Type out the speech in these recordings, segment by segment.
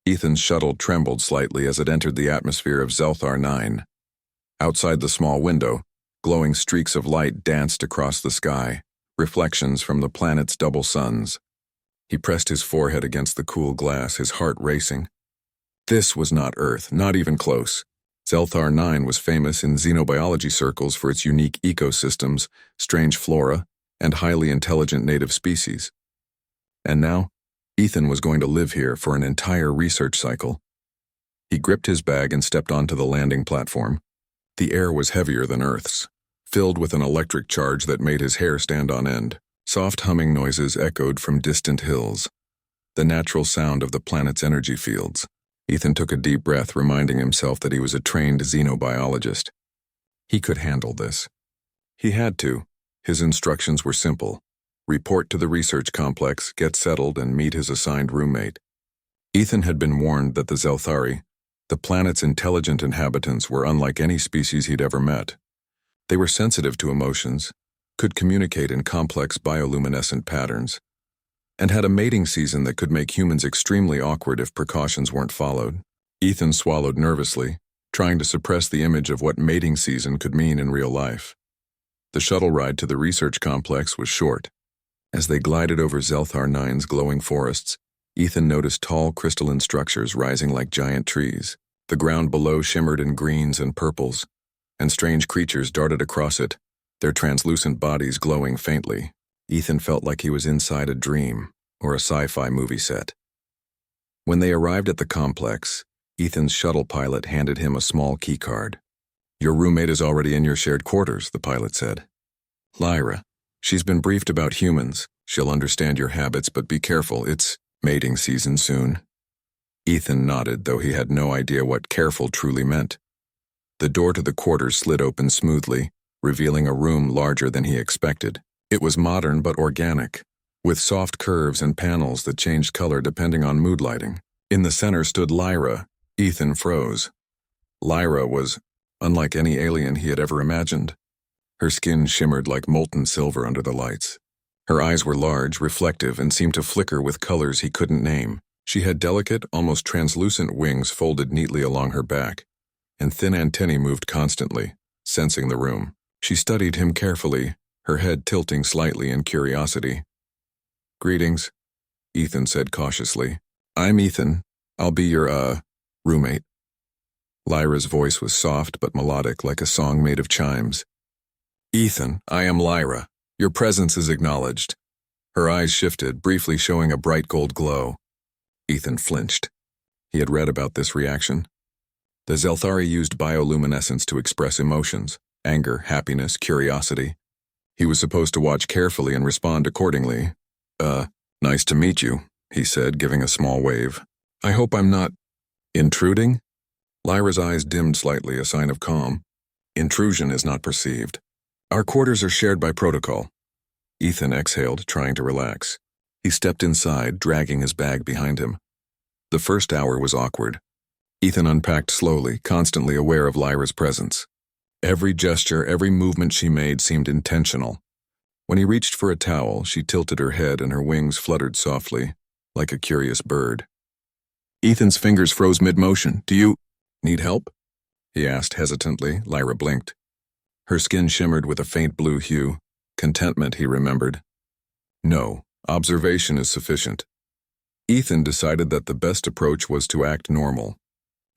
Ethan's shuttle trembled slightly as it entered the atmosphere of Zelthar 9. Outside the small window, glowing streaks of light danced across the sky, reflections from the planet's double suns. He pressed his forehead against the cool glass, his heart racing. This was not Earth, not even close. Zelthar 9 was famous in xenobiology circles for its unique ecosystems, strange flora, and highly intelligent native species. And now, Ethan was going to live here for an entire research cycle. He gripped his bag and stepped onto the landing platform. The air was heavier than Earth's, filled with an electric charge that made his hair stand on end. Soft humming noises echoed from distant hills, the natural sound of the planet's energy fields. Ethan took a deep breath, reminding himself that he was a trained xenobiologist. He could handle this. He had to. His instructions were simple. Report to the research complex, get settled, and meet his assigned roommate. Ethan had been warned that the Zelthari, the planet's intelligent inhabitants, were unlike any species he'd ever met. They were sensitive to emotions, could communicate in complex bioluminescent patterns, and had a mating season that could make humans extremely awkward if precautions weren't followed. Ethan swallowed nervously, trying to suppress the image of what mating season could mean in real life. The shuttle ride to the research complex was short. As they glided over Zelthar 9's glowing forests, Ethan noticed tall crystalline structures rising like giant trees. The ground below shimmered in greens and purples, and strange creatures darted across it, their translucent bodies glowing faintly. Ethan felt like he was inside a dream or a sci-fi movie set. When they arrived at the complex, Ethan's shuttle pilot handed him a small keycard. "Your roommate is already in your shared quarters," the pilot said. "Lyra. She's been briefed about humans. She'll understand your habits, but be careful, it's mating season soon." Ethan nodded, though he had no idea what careful truly meant. The door to the quarters slid open smoothly, revealing a room larger than he expected. It was modern but organic, with soft curves and panels that changed color depending on mood lighting. In the center stood Lyra. Ethan froze. Lyra was unlike any alien he had ever imagined. Her skin shimmered like molten silver under the lights. Her eyes were large, reflective, and seemed to flicker with colors he couldn't name. She had delicate, almost translucent wings folded neatly along her back, and thin antennae moved constantly, sensing the room. She studied him carefully, her head tilting slightly in curiosity. "Greetings," Ethan said cautiously. "I'm Ethan. I'll be your, roommate." Lyra's voice was soft but melodic, like a song made of chimes. "Ethan, I am Lyra. Your presence is acknowledged." Her eyes shifted, briefly showing a bright gold glow. Ethan flinched. He had read about this reaction. The Zelthari used bioluminescence to express emotions: anger, happiness, curiosity. He was supposed to watch carefully and respond accordingly. Nice to meet you," he said, giving a small wave. "I hope I'm not intruding?" Lyra's eyes dimmed slightly, a sign of calm. "Intrusion is not perceived. Our quarters are shared by protocol." Ethan exhaled, trying to relax. He stepped inside, dragging his bag behind him. The first hour was awkward. Ethan unpacked slowly, constantly aware of Lyra's presence. Every gesture, every movement she made seemed intentional. When he reached for a towel, she tilted her head and her wings fluttered softly, like a curious bird. Ethan's fingers froze mid-motion. "Do you need help?" he asked hesitantly. Lyra blinked. Her skin shimmered with a faint blue hue. Contentment, he remembered. "No, observation is sufficient." Ethan decided that the best approach was to act normal.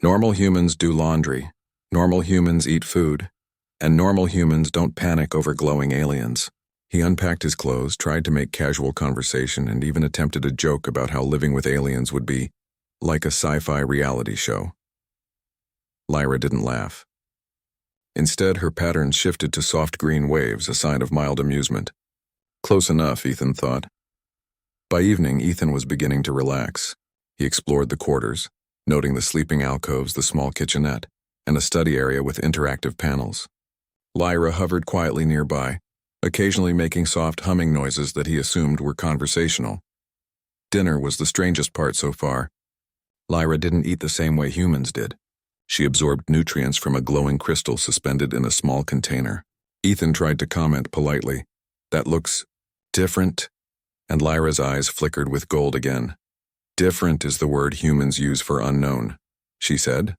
Normal humans do laundry. Normal humans eat food. And normal humans don't panic over glowing aliens. He unpacked his clothes, tried to make casual conversation, and even attempted a joke about how living with aliens would be like a sci-fi reality show. Lyra didn't laugh. Instead, her patterns shifted to soft green waves, a sign of mild amusement. Close enough, Ethan thought. By evening, Ethan was beginning to relax. He explored the quarters, noting the sleeping alcoves, the small kitchenette, and a study area with interactive panels. Lyra hovered quietly nearby, occasionally making soft humming noises that he assumed were conversational. Dinner was the strangest part so far. Lyra didn't eat the same way humans did. She absorbed nutrients from a glowing crystal suspended in a small container. Ethan tried to comment politely, "That looks different," and Lyra's eyes flickered with gold again. Different is the word humans use for unknown, she said.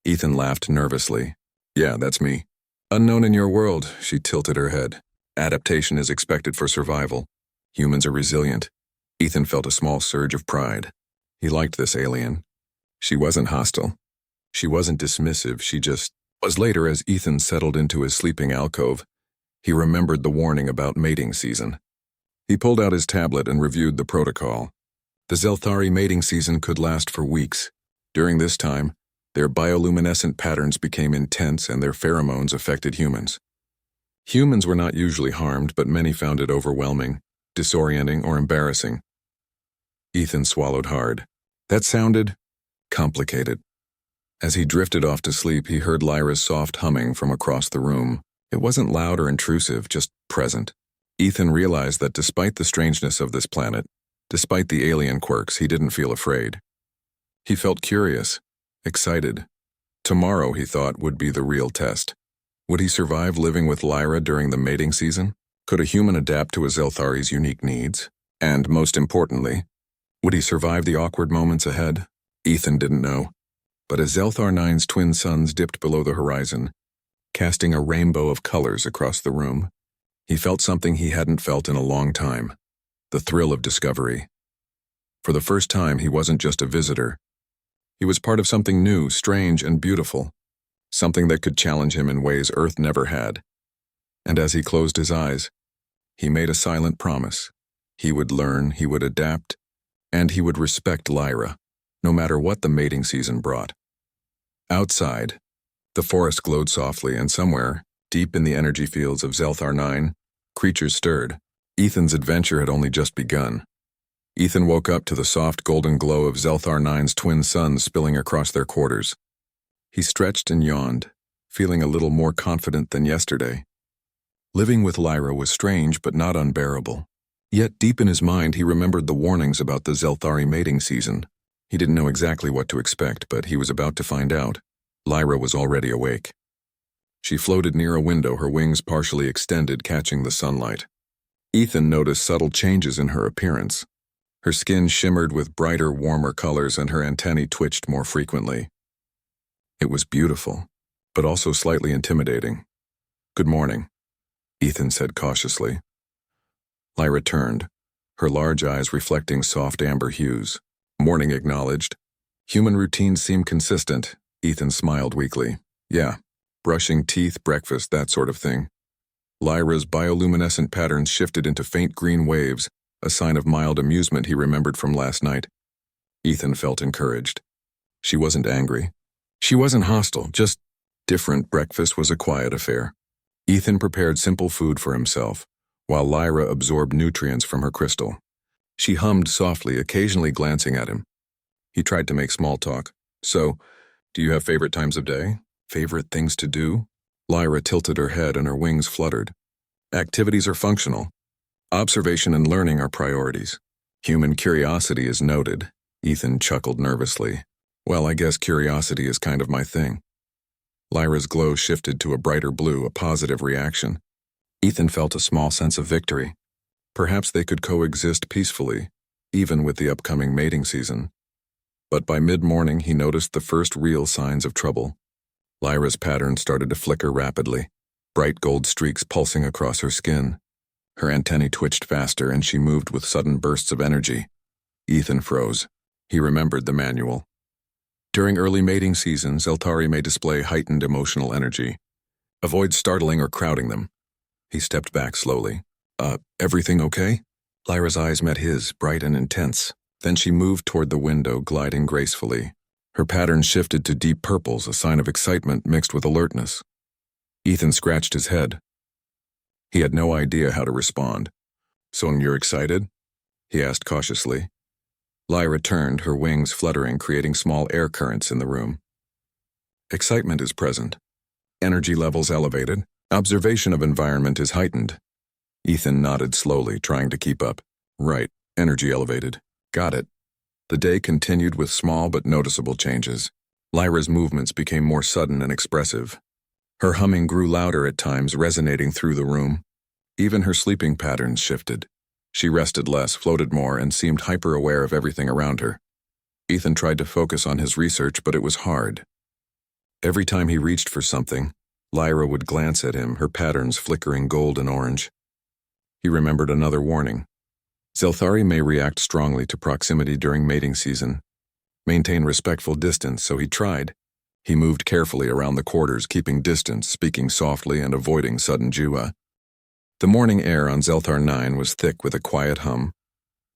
Ethan laughed nervously. Yeah, that's me. Unknown in your world, she tilted her head. Adaptation is expected for survival. Humans are resilient. Ethan felt a small surge of pride. He liked this alien. She wasn't hostile. She wasn't dismissive, she just was. Later, as Ethan settled into his sleeping alcove, he remembered the warning about mating season. He pulled out his tablet and reviewed the protocol. The Zelthari mating season could last for weeks. During this time, their bioluminescent patterns became intense and their pheromones affected humans. Humans were not usually harmed, but many found it overwhelming, disorienting, or embarrassing. Ethan swallowed hard. That sounded complicated. As he drifted off to sleep, he heard Lyra's soft humming from across the room. It wasn't loud or intrusive, just present. Ethan realized that despite the strangeness of this planet, despite the alien quirks, he didn't feel afraid. He felt curious, excited. Tomorrow, he thought, would be the real test. Would he survive living with Lyra during the mating season? Could a human adapt to a Zelthari's unique needs? And, most importantly, would he survive the awkward moments ahead? Ethan didn't know. But as Zelthar 9's twin suns dipped below the horizon, casting a rainbow of colors across the room, he felt something he hadn't felt in a long time. The thrill of discovery. For the first time, he wasn't just a visitor. He was part of something new, strange, and beautiful. Something that could challenge him in ways Earth never had. And as he closed his eyes, he made a silent promise. He would learn, he would adapt, and he would respect Lyra, no matter what the mating season brought. Outside, the forest glowed softly, and somewhere, deep in the energy fields of Zelthar 9, creatures stirred. Ethan's adventure had only just begun. Ethan woke up to the soft golden glow of Zelthar 9's twin suns spilling across their quarters. He stretched and yawned, feeling a little more confident than yesterday. Living with Lyra was strange but not unbearable. Yet deep in his mind he remembered the warnings about the Zelthari mating season. He didn't know exactly what to expect, but he was about to find out. Lyra was already awake. She floated near a window, her wings partially extended, catching the sunlight. Ethan noticed subtle changes in her appearance. Her skin shimmered with brighter, warmer colors, and her antennae twitched more frequently. It was beautiful, but also slightly intimidating. "Good morning," Ethan said cautiously. Lyra turned, her large eyes reflecting soft amber hues. "Morning," acknowledged. Human routines seemed consistent. Ethan smiled weakly. "Yeah, brushing teeth, breakfast, that sort of thing." Lyra's bioluminescent patterns shifted into faint green waves, a sign of mild amusement he remembered from last night. Ethan felt encouraged. She wasn't angry. She wasn't hostile, just different. Breakfast was a quiet affair. Ethan prepared simple food for himself, while Lyra absorbed nutrients from her crystal. She hummed softly, occasionally glancing at him. He tried to make small talk. "So, do you have favorite times of day? Favorite things to do?" Lyra tilted her head and her wings fluttered. "Activities are functional. Observation and learning are priorities. Human curiosity is noted." Ethan chuckled nervously. "Well, I guess curiosity is kind of my thing." Lyra's glow shifted to a brighter blue, a positive reaction. Ethan felt a small sense of victory. Perhaps they could coexist peacefully, even with the upcoming mating season. But by mid-morning, he noticed the first real signs of trouble. Lyra's pattern started to flicker rapidly, bright gold streaks pulsing across her skin. Her antennae twitched faster, and she moved with sudden bursts of energy. Ethan froze. He remembered the manual. During early mating season, Zelthari may display heightened emotional energy. Avoid startling or crowding them. He stepped back slowly. Everything okay?" Lyra's eyes met his, bright and intense. Then she moved toward the window, gliding gracefully. Her pattern shifted to deep purples, a sign of excitement mixed with alertness. Ethan scratched his head. He had no idea how to respond. "So you're excited?" he asked cautiously. Lyra turned, her wings fluttering, creating small air currents in the room. "Excitement is present. Energy levels elevated. Observation of environment is heightened." Ethan nodded slowly, trying to keep up. "Right, energy elevated. Got it." The day continued with small but noticeable changes. Lyra's movements became more sudden and expressive. Her humming grew louder at times, resonating through the room. Even her sleeping patterns shifted. She rested less, floated more, and seemed hyper-aware of everything around her. Ethan tried to focus on his research, but it was hard. Every time he reached for something, Lyra would glance at him, her patterns flickering gold and orange. He remembered another warning. Zelthari may react strongly to proximity during mating season. Maintain respectful distance, so he tried. He moved carefully around the quarters, keeping distance, speaking softly and avoiding sudden jua. The morning air on Zelthar 9 was thick with a quiet hum,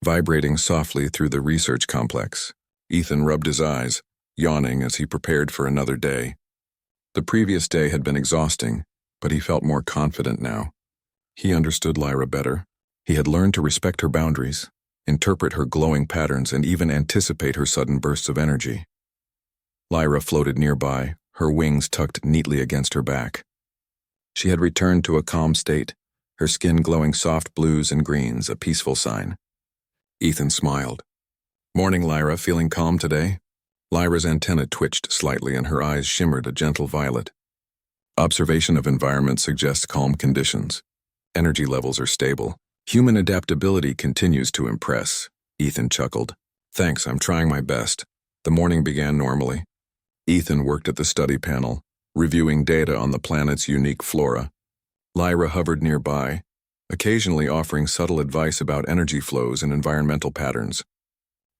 vibrating softly through the research complex. Ethan rubbed his eyes, yawning as he prepared for another day. The previous day had been exhausting, but he felt more confident now. He understood Lyra better. He had learned to respect her boundaries, interpret her glowing patterns, and even anticipate her sudden bursts of energy. Lyra floated nearby, her wings tucked neatly against her back. She had returned to a calm state, her skin glowing soft blues and greens, a peaceful sign. Ethan smiled. "Morning, Lyra, feeling calm today?" Lyra's antenna twitched slightly and her eyes shimmered a gentle violet. Observation of environment suggests calm conditions. Energy levels are stable. Human adaptability continues to impress. Ethan chuckled. "Thanks, I'm trying my best." The morning began normally. Ethan worked at the study panel, reviewing data on the planet's unique flora. Lyra hovered nearby, occasionally offering subtle advice about energy flows and environmental patterns.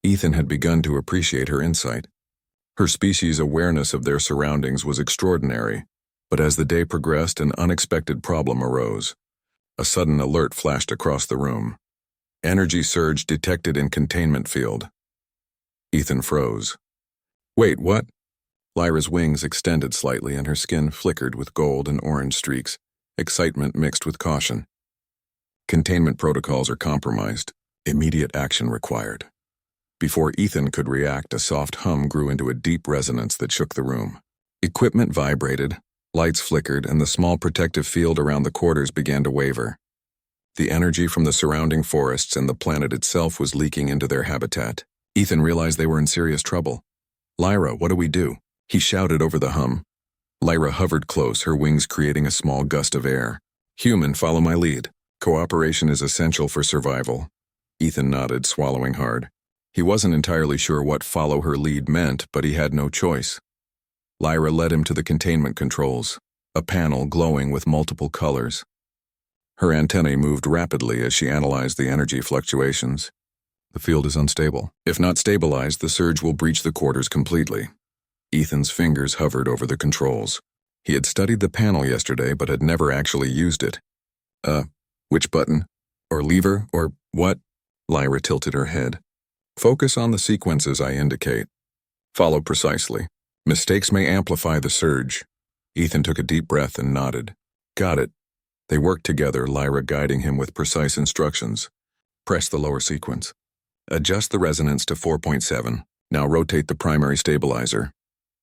Ethan had begun to appreciate her insight. Her species' awareness of their surroundings was extraordinary, but as the day progressed, an unexpected problem arose. A sudden alert flashed across the room. Energy surge detected in containment field. Ethan froze. "Wait, what?" Lyra's wings extended slightly and her skin flickered with gold and orange streaks, excitement mixed with caution. "Containment protocols are compromised. Immediate action required." Before Ethan could react, a soft hum grew into a deep resonance that shook the room. Equipment vibrated, lights flickered, and the small protective field around the quarters began to waver. The energy from the surrounding forests and the planet itself was leaking into their habitat. Ethan realized they were in serious trouble. "Lyra, what do we do?" He shouted over the hum. Lyra hovered close, her wings creating a small gust of air. "Human, follow my lead. Cooperation is essential for survival." Ethan nodded, swallowing hard. He wasn't entirely sure what follow her lead meant, but he had no choice. Lyra led him to the containment controls, a panel glowing with multiple colors. Her antennae moved rapidly as she analyzed the energy fluctuations. "The field is unstable. If not stabilized, the surge will breach the quarters completely." Ethan's fingers hovered over the controls. He had studied the panel yesterday, but had never actually used it. Which button? Or lever? Or what?" Lyra tilted her head. "Focus on the sequences I indicate. Follow precisely. Mistakes may amplify the surge." Ethan took a deep breath and nodded. "Got it." They worked together, Lyra guiding him with precise instructions. "Press the lower sequence. Adjust the resonance to 4.7. Now rotate the primary stabilizer."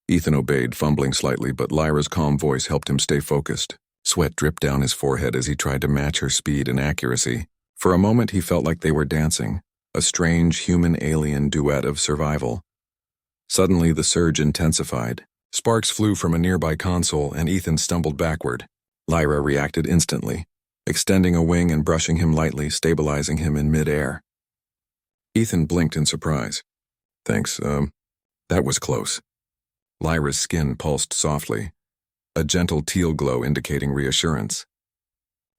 Ethan obeyed, fumbling slightly, but Lyra's calm voice helped him stay focused. Sweat dripped down his forehead as he tried to match her speed and accuracy. For a moment he felt like they were dancing, a strange human-alien duet of survival. Suddenly the surge intensified. Sparks flew from a nearby console and Ethan stumbled backward. Lyra reacted instantly, extending a wing and brushing him lightly, stabilizing him in mid-air. Ethan blinked in surprise. "Thanks, that was close." Lyra's skin pulsed softly, a gentle teal glow indicating reassurance.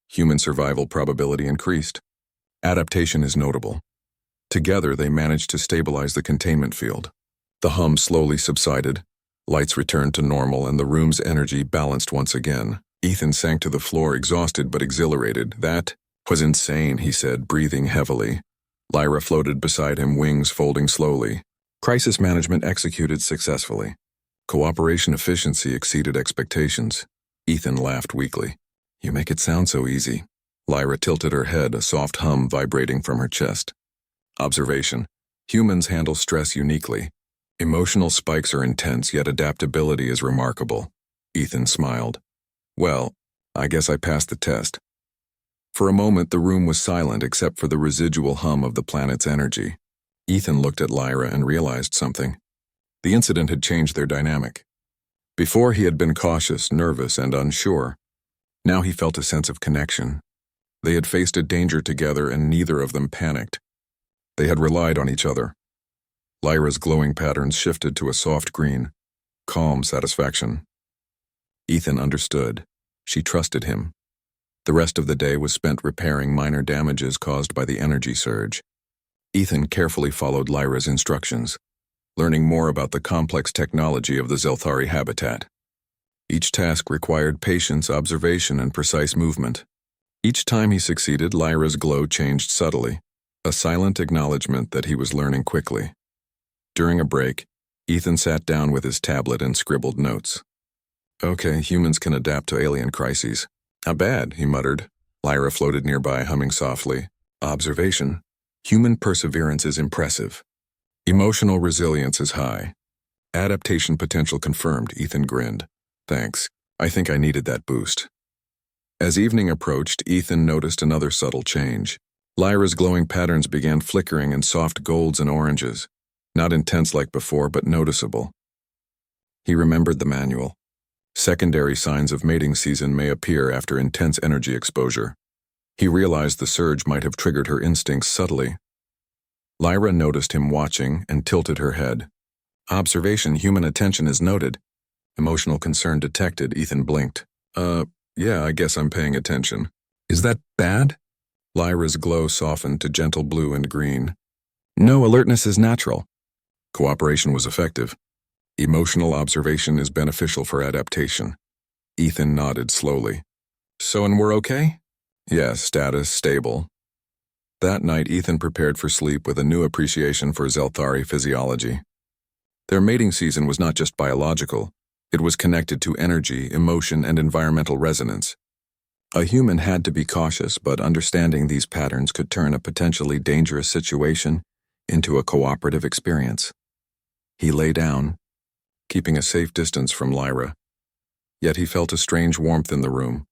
Human survival probability increased. Adaptation is notable. Together they managed to stabilize the containment field. The hum slowly subsided, lights returned to normal, and the room's energy balanced once again. Ethan sank to the floor, exhausted but exhilarated. "That was insane," he said, breathing heavily. Lyra floated beside him, wings folding slowly. Crisis management executed successfully. Cooperation efficiency exceeded expectations. Ethan laughed weakly. "You make it sound so easy." Lyra tilted her head, a soft hum vibrating from her chest. Observation. Humans handle stress uniquely. Emotional spikes are intense, yet adaptability is remarkable. Ethan smiled. "Well, I guess I passed the test." For a moment, the room was silent except for the residual hum of the planet's energy. Ethan looked at Lyra and realized something. The incident had changed their dynamic. Before he had been cautious, nervous, and unsure. Now he felt a sense of connection. They had faced a danger together and neither of them panicked. They had relied on each other. Lyra's glowing patterns shifted to a soft green, calm satisfaction. Ethan understood. She trusted him. The rest of the day was spent repairing minor damages caused by the energy surge. Ethan carefully followed Lyra's instructions, learning more about the complex technology of the Zelthari habitat. Each task required patience, observation, and precise movement. Each time he succeeded, Lyra's glow changed subtly, a silent acknowledgement that he was learning quickly. During a break, Ethan sat down with his tablet and scribbled notes. Okay, humans can adapt to alien crises. Not bad, he muttered. Lyra floated nearby, humming softly. Observation. Human perseverance is impressive. Emotional resilience is high. Adaptation potential confirmed, Ethan grinned. Thanks. I think I needed that boost. As evening approached, Ethan noticed another subtle change. Lyra's glowing patterns began flickering in soft golds and oranges. Not intense like before, but noticeable. He remembered the manual. Secondary signs of mating season may appear after intense energy exposure. He realized the surge might have triggered her instincts subtly. Lyra noticed him watching and tilted her head. Observation, human attention is noted. Emotional concern detected, Ethan blinked. Yeah, I guess I'm paying attention. Is that bad? Lyra's glow softened to gentle blue and green. No, alertness is natural. Cooperation was effective. Emotional observation is beneficial for adaptation. Ethan nodded slowly. So, and we're okay? Yes, status stable. That night, Ethan prepared for sleep with a new appreciation for Zelthari physiology. Their mating season was not just biological. It was connected to energy, emotion, and environmental resonance. A human had to be cautious, but understanding these patterns could turn a potentially dangerous situation into a cooperative experience. He lay down, keeping a safe distance from Lyra, yet he felt a strange warmth in the room.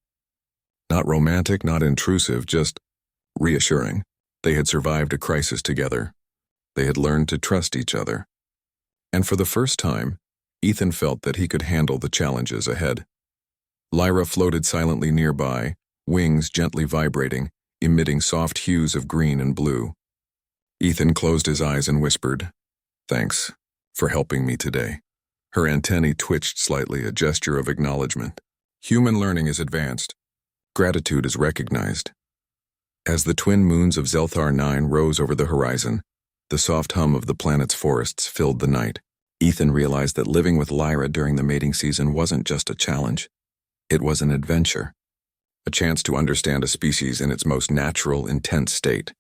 Not romantic, not intrusive, just reassuring. They had survived a crisis together. They had learned to trust each other. And for the first time, Ethan felt that he could handle the challenges ahead. Lyra floated silently nearby, wings gently vibrating, emitting soft hues of green and blue. Ethan closed his eyes and whispered, "Thanks for helping me today." Her antennae twitched slightly, a gesture of acknowledgement. Human learning is advanced. Gratitude is recognized. As the twin moons of Zelthar 9 rose over the horizon, the soft hum of the planet's forests filled the night. Ethan realized that living with Lyra during the mating season wasn't just a challenge. It was an adventure. A chance to understand a species in its most natural, intense state.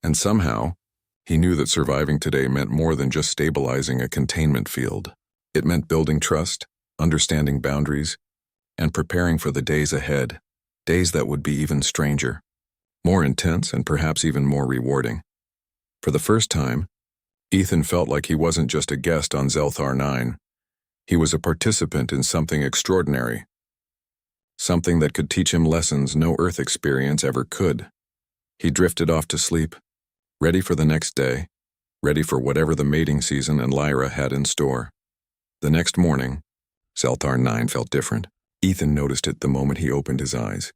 And somehow, he knew that surviving today meant more than just stabilizing a containment field. It meant building trust, understanding boundaries, and preparing for the days ahead, days that would be even stranger, more intense and perhaps even more rewarding. For the first time, Ethan felt like he wasn't just a guest on Zelthar 9. He was a participant in something extraordinary, something that could teach him lessons no Earth experience ever could. He drifted off to sleep, ready for the next day, ready for whatever the mating season and Lyra had in store. The next morning, Zelthar 9 felt different. Ethan noticed it the moment he opened his eyes.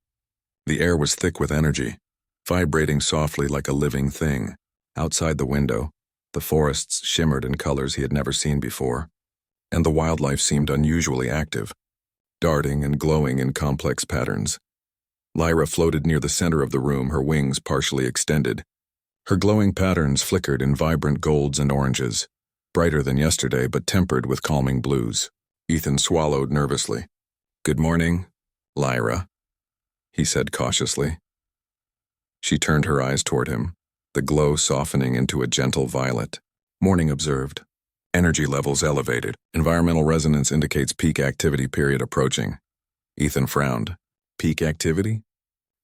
The air was thick with energy, vibrating softly like a living thing. Outside the window, the forests shimmered in colors he had never seen before, and the wildlife seemed unusually active, darting and glowing in complex patterns. Lyra floated near the center of the room, her wings partially extended. Her glowing patterns flickered in vibrant golds and oranges, brighter than yesterday but tempered with calming blues. Ethan swallowed nervously. "Good morning, Lyra," he said cautiously. She turned her eyes toward him, the glow softening into a gentle violet. Morning observed. Energy levels elevated. Environmental resonance indicates peak activity period approaching. Ethan frowned. Peak activity?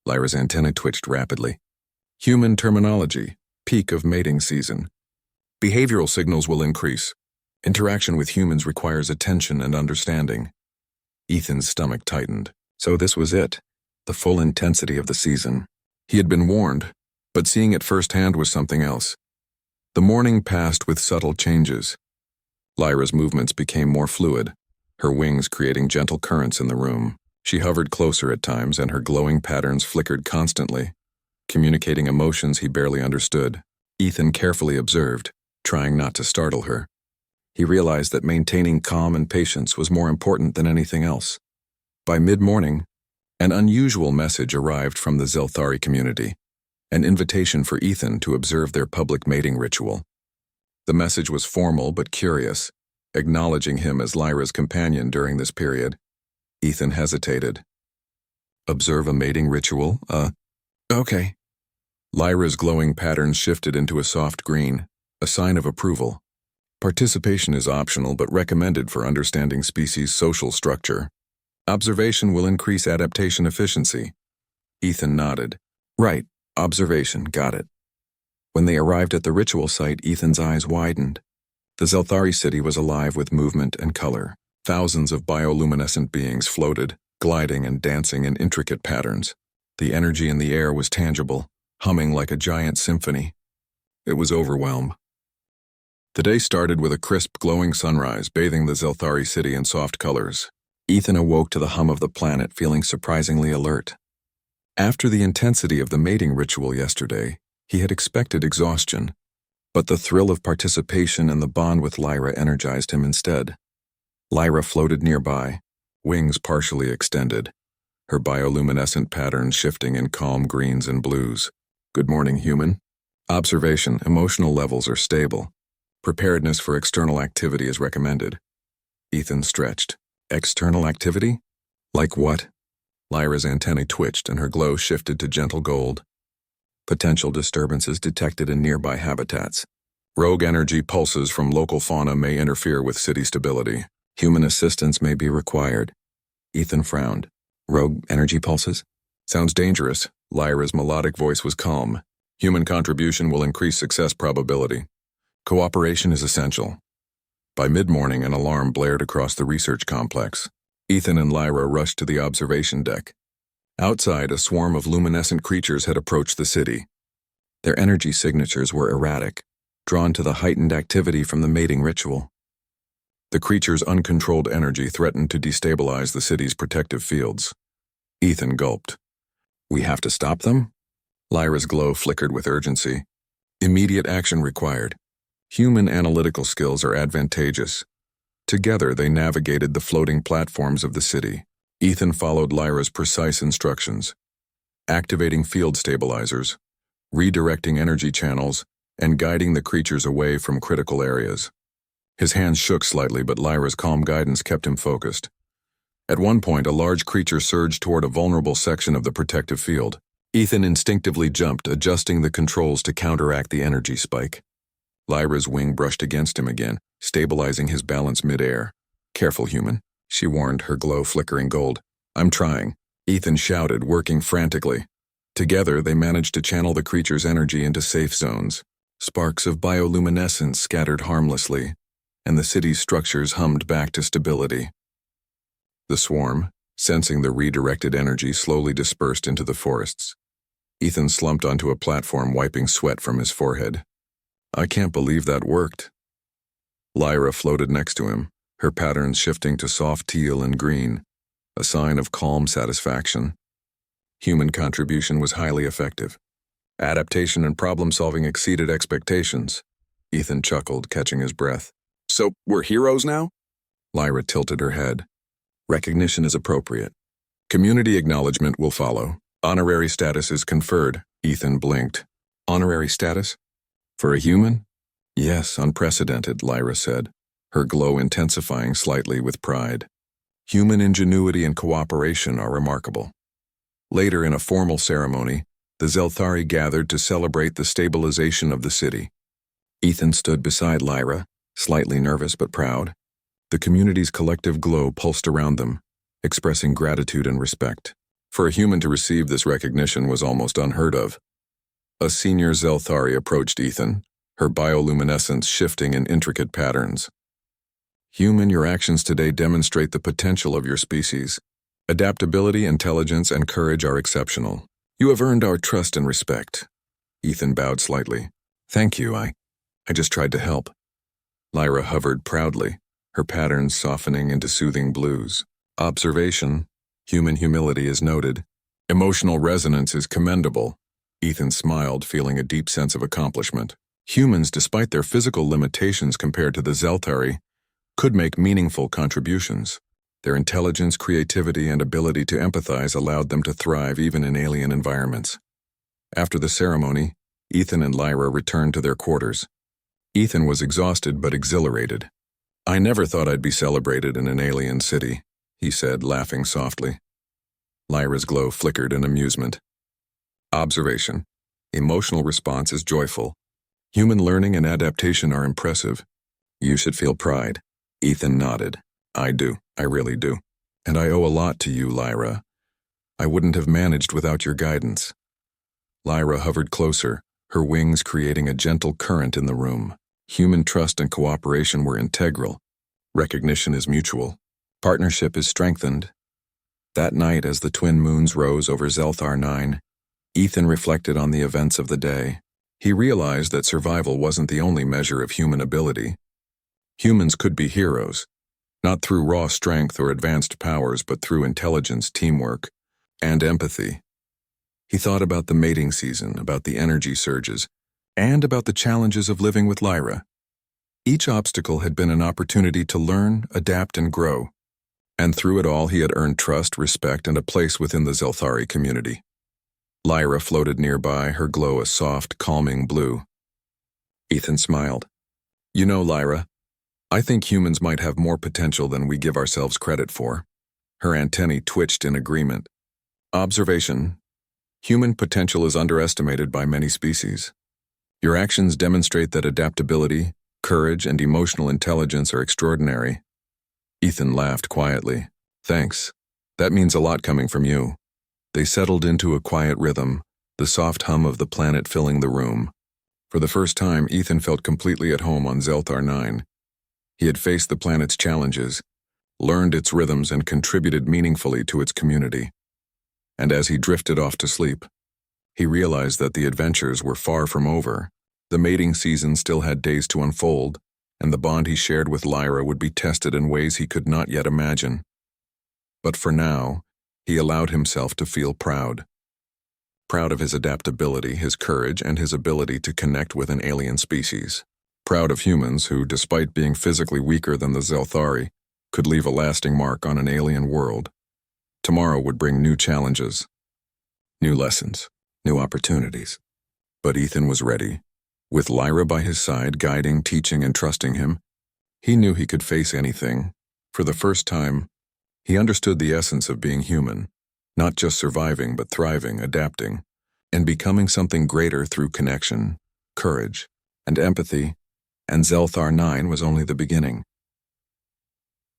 Lyra's antennae twitched rapidly. Human terminology. Peak of mating season. Behavioral signals will increase. Interaction with humans requires attention and understanding. Ethan's stomach tightened. So this was it. The full intensity of the season. He had been warned, but seeing it firsthand was something else. The morning passed with subtle changes. Lyra's movements became more fluid, her wings creating gentle currents in the room. She hovered closer at times, and her glowing patterns flickered constantly, communicating emotions he barely understood. Ethan carefully observed. trying not to startle her. He realized that maintaining calm and patience was more important than anything else. By mid-morning, an unusual message arrived from the Zelthari community, an invitation for Ethan to observe their public mating ritual. The message was formal but curious, acknowledging him as Lyra's companion during this period. Ethan hesitated. Observe a mating ritual? Okay. Lyra's glowing patterns shifted into a soft green, a sign of approval. Participation is optional but recommended for understanding species' social structure. Observation will increase adaptation efficiency. Ethan nodded. Right, observation, got it. When they arrived at the ritual site, Ethan's eyes widened. The Zelthari city was alive with movement and color. Thousands of bioluminescent beings floated, gliding and dancing in intricate patterns. The energy in the air was tangible, humming like a giant symphony. It was overwhelmed. The day started with a crisp, glowing sunrise, bathing the Zelthari city in soft colors. Ethan awoke to the hum of the planet, feeling surprisingly alert. After the intensity of the mating ritual yesterday, he had expected exhaustion, but the thrill of participation and the bond with Lyra energized him instead. Lyra floated nearby, wings partially extended, her bioluminescent patterns shifting in calm greens and blues. Good morning, human. Observation, emotional levels are stable. Preparedness for external activity is recommended. Ethan stretched. External activity? Like what? Lyra's antennae twitched and her glow shifted to gentle gold. Potential disturbances detected in nearby habitats. Rogue energy pulses from local fauna may interfere with city stability. Human assistance may be required. Ethan frowned. Rogue energy pulses? Sounds dangerous. Lyra's melodic voice was calm. Human contribution will increase success probability. Cooperation is essential. By mid-morning, an alarm blared across the research complex. Ethan and Lyra rushed to the observation deck. Outside, a swarm of luminescent creatures had approached the city. Their energy signatures were erratic, drawn to the heightened activity from the mating ritual. The creatures' uncontrolled energy threatened to destabilize the city's protective fields. Ethan gulped. We have to stop them? Lyra's glow flickered with urgency. Immediate action required. Human analytical skills are advantageous. Together, they navigated the floating platforms of the city. Ethan followed Lyra's precise instructions, activating field stabilizers, redirecting energy channels, and guiding the creatures away from critical areas. His hands shook slightly, but Lyra's calm guidance kept him focused. At one point, a large creature surged toward a vulnerable section of the protective field. Ethan instinctively jumped, adjusting the controls to counteract the energy spike. Lyra's wing brushed against him again, stabilizing his balance mid-air. Careful, human, she warned, her glow flickering gold. I'm trying, Ethan shouted, working frantically. Together, they managed to channel the creature's energy into safe zones. Sparks of bioluminescence scattered harmlessly, and the city's structures hummed back to stability. The swarm, sensing the redirected energy, slowly dispersed into the forests. Ethan slumped onto a platform, wiping sweat from his forehead. I can't believe that worked. Lyra floated next to him, her patterns shifting to soft teal and green, a sign of calm satisfaction. Human contribution was highly effective. Adaptation and problem-solving exceeded expectations. Ethan chuckled, catching his breath. So, we're heroes now? Lyra tilted her head. Recognition is appropriate. Community acknowledgement will follow. Honorary status is conferred. Ethan blinked. Honorary status? For a human? Yes, unprecedented, Lyra said, her glow intensifying slightly with pride. Human ingenuity and cooperation are remarkable. Later, in a formal ceremony, the Zelthari gathered to celebrate the stabilization of the city. Ethan stood beside Lyra, slightly nervous but proud. The community's collective glow pulsed around them, expressing gratitude and respect. For a human to receive this recognition was almost unheard of. A senior Zelthari approached Ethan, her bioluminescence shifting in intricate patterns. Human, your actions today demonstrate the potential of your species. Adaptability, intelligence, and courage are exceptional. You have earned our trust and respect. Ethan bowed slightly. Thank you, I just tried to help. Lyra hovered proudly, her patterns softening into soothing blues. Observation, human humility is noted. Emotional resonance is commendable. Ethan smiled, feeling a deep sense of accomplishment. Humans, despite their physical limitations compared to the Zelthari, could make meaningful contributions. Their intelligence, creativity, and ability to empathize allowed them to thrive even in alien environments. After the ceremony, Ethan and Lyra returned to their quarters. Ethan was exhausted but exhilarated. "I never thought I'd be celebrated in an alien city," he said, laughing softly. Lyra's glow flickered in amusement. Observation. Emotional response is joyful. Human learning and adaptation are impressive. You should feel pride. Ethan nodded. "I do. I really do. And I owe a lot to you, Lyra. I wouldn't have managed without your guidance." Lyra hovered closer, her wings creating a gentle current in the room. Human trust and cooperation were integral. Recognition is mutual. Partnership is strengthened. That night, as the twin moons rose over Zelthar 9, Ethan reflected on the events of the day. He realized that survival wasn't the only measure of human ability. Humans could be heroes, not through raw strength or advanced powers, but through intelligence, teamwork, and empathy. He thought about the mating season, about the energy surges, and about the challenges of living with Lyra. Each obstacle had been an opportunity to learn, adapt, and grow. And through it all, he had earned trust, respect, and a place within the Zelthari community. Lyra floated nearby, her glow a soft, calming blue. Ethan smiled. "You know, Lyra, I think humans might have more potential than we give ourselves credit for." Her antennae twitched in agreement. Observation. Human potential is underestimated by many species. Your actions demonstrate that adaptability, courage, and emotional intelligence are extraordinary. Ethan laughed quietly. "Thanks. That means a lot coming from you." They settled into a quiet rhythm, the soft hum of the planet filling the room. For the first time, Ethan felt completely at home on Zelthar 9. He had faced the planet's challenges, learned its rhythms, and contributed meaningfully to its community. And as he drifted off to sleep, he realized that the adventures were far from over. The mating season still had days to unfold, and the bond he shared with Lyra would be tested in ways he could not yet imagine. But for now, he allowed himself to feel proud. Proud of his adaptability, his courage, and his ability to connect with an alien species. Proud of humans who, despite being physically weaker than the Zelthari, could leave a lasting mark on an alien world. Tomorrow would bring new challenges, new lessons, new opportunities. But Ethan was ready. With Lyra by his side, guiding, teaching, and trusting him, he knew he could face anything. For the first time, he understood the essence of being human, not just surviving but thriving, adapting, and becoming something greater through connection, courage, and empathy, and Zelthar 9 was only the beginning.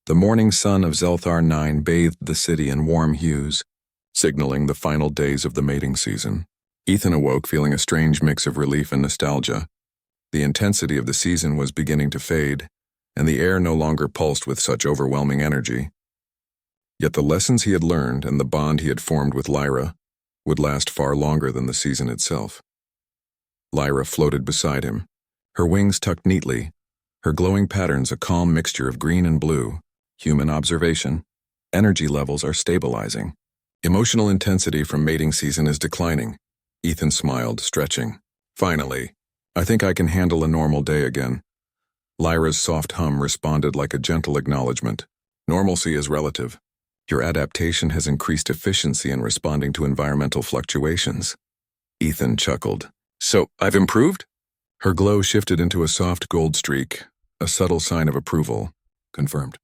The morning sun of Zelthar 9 bathed the city in warm hues, signaling the final days of the mating season. Ethan awoke feeling a strange mix of relief and nostalgia. The intensity of the season was beginning to fade, and the air no longer pulsed with such overwhelming energy. Yet the lessons he had learned and the bond he had formed with Lyra would last far longer than the season itself. Lyra floated beside him, her wings tucked neatly, her glowing patterns a calm mixture of green and blue. Human observation. Energy levels are stabilizing. Emotional intensity from mating season is declining. Ethan smiled, stretching. "Finally, I think I can handle a normal day again." Lyra's soft hum responded like a gentle acknowledgement. "Normalcy is relative. Your adaptation has increased efficiency in responding to environmental fluctuations." Ethan chuckled. "So, I've improved?" Her glow shifted into a soft gold streak, a subtle sign of approval. Confirmed.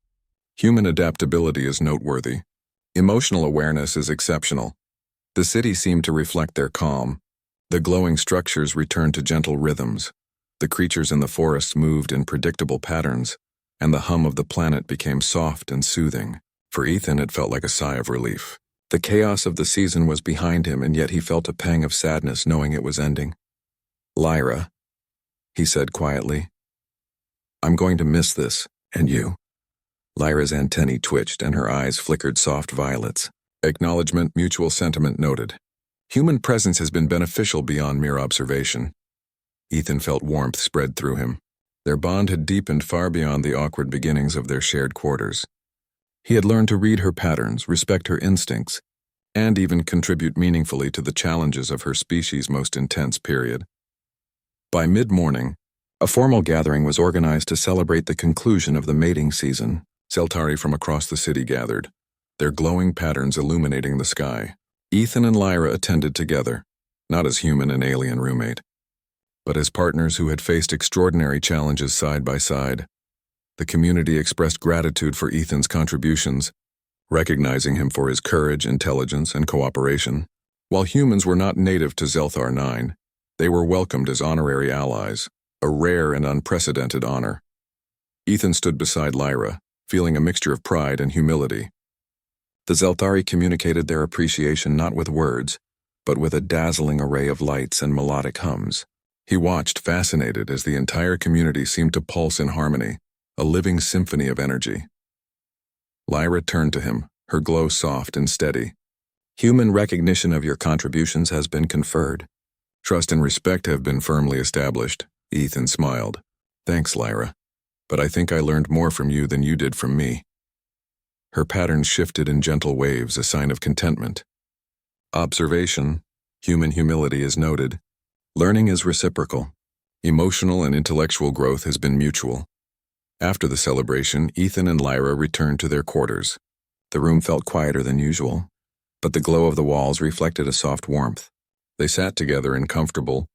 Human adaptability is noteworthy. Emotional awareness is exceptional. The city seemed to reflect their calm. The glowing structures returned to gentle rhythms. The creatures in the forests moved in predictable patterns, and the hum of the planet became soft and soothing. For Ethan, it felt like a sigh of relief. The chaos of the season was behind him, and yet he felt a pang of sadness knowing it was ending. "Lyra," he said quietly, "I'm going to miss this, and you." Lyra's antennae twitched and her eyes flickered soft violets. Acknowledgement, mutual sentiment noted. Human presence has been beneficial beyond mere observation. Ethan felt warmth spread through him. Their bond had deepened far beyond the awkward beginnings of their shared quarters. He had learned to read her patterns, respect her instincts, and even contribute meaningfully to the challenges of her species' most intense period. By mid-morning, a formal gathering was organized to celebrate the conclusion of the mating season. Zeltari from across the city gathered, their glowing patterns illuminating the sky. Ethan and Lyra attended together, not as human and alien roommate, but as partners who had faced extraordinary challenges side by side. The community expressed gratitude for Ethan's contributions, recognizing him for his courage, intelligence, and cooperation. While humans were not native to Zelthar 9, they were welcomed as honorary allies, a rare and unprecedented honor. Ethan stood beside Lyra, feeling a mixture of pride and humility. The Zelthari communicated their appreciation not with words, but with a dazzling array of lights and melodic hums. He watched, fascinated, as the entire community seemed to pulse in harmony, a living symphony of energy. Lyra turned to him, her glow soft and steady. Human recognition of your contributions has been conferred. Trust and respect have been firmly established. Ethan smiled. Thanks, Lyra. But I think I learned more from you than you did from me. Her patterns shifted in gentle waves, a sign of contentment. Observation. Human humility is noted. Learning is reciprocal. Emotional and intellectual growth has been mutual. After the celebration, Ethan and Lyra returned to their quarters. The room felt quieter than usual, but the glow of the walls reflected a soft warmth. They sat together in comfortable,